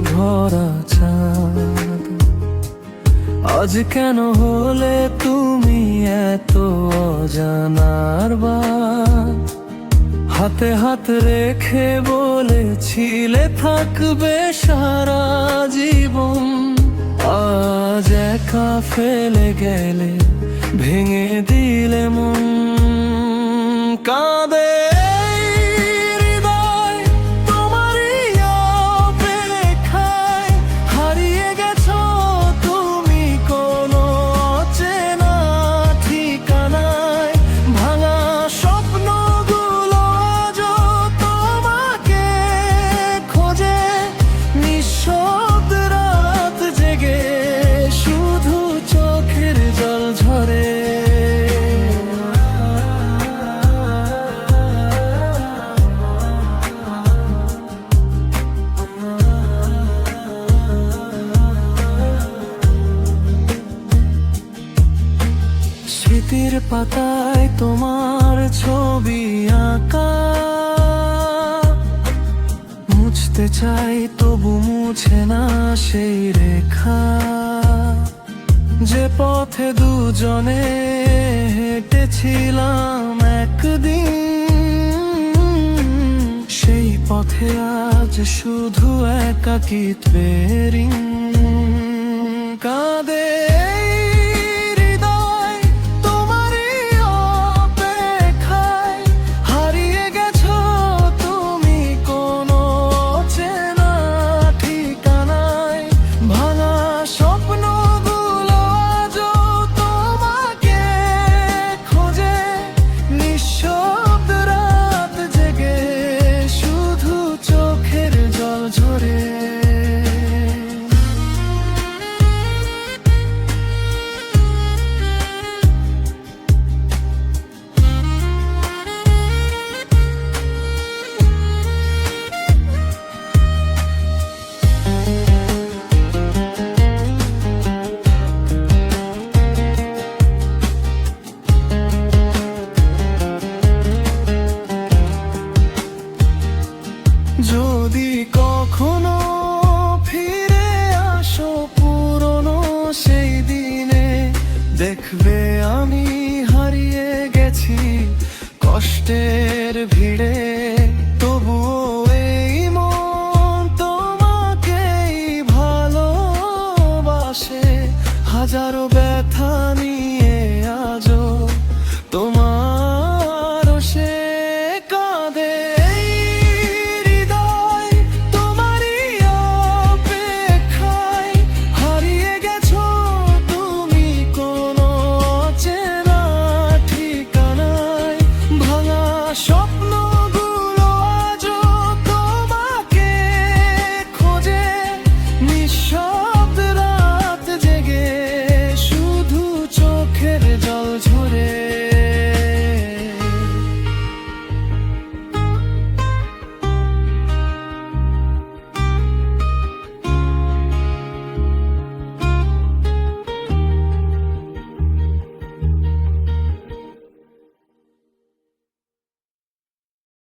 ভরা চাঁদ। আজ কেন হলে তুমি এত অজানার বাদ? হাতে হাত রেখে বলেছিলে থাকবে সারা জীবন। আজ একা ফেলে গেলে, ভেঙে দিলে মন। কাঁদে হৃদয় তোমারই অপেক্ষায়। হারিয়ে গেছো তুমি কোনো অচেনা ঠিকানায়। ভাঙা স্বপ্নগুলো আজও তোমাকে খোঁজে। নিঃশব্দ রাত জেগে শুধু চোখের জল ঝরে। স্মৃতির পাতায় তোমার ছবি আঁকা। মুছতে চাই তবু মুছে না সেই রেখা। যে পথে দুজনে হেঁটেছিলাম একদিন, সেই পথে আজ শুধু একাকিত্বের ঋণ। কাঁদে হৃদয় তোমারই অপেক্ষায়। হারিয়ে গেছো তুমি কোনো অচেনা ঠিকানায়। ভাঙা স্বপ্নগুলো আজও তোমাকে খোঁজে। নিঃশব্দ রাত জেগে শুধু চোখের জল ঝরে। যদি কখনো ফিরে আসো পুরনো সেই দিনে, দেখবে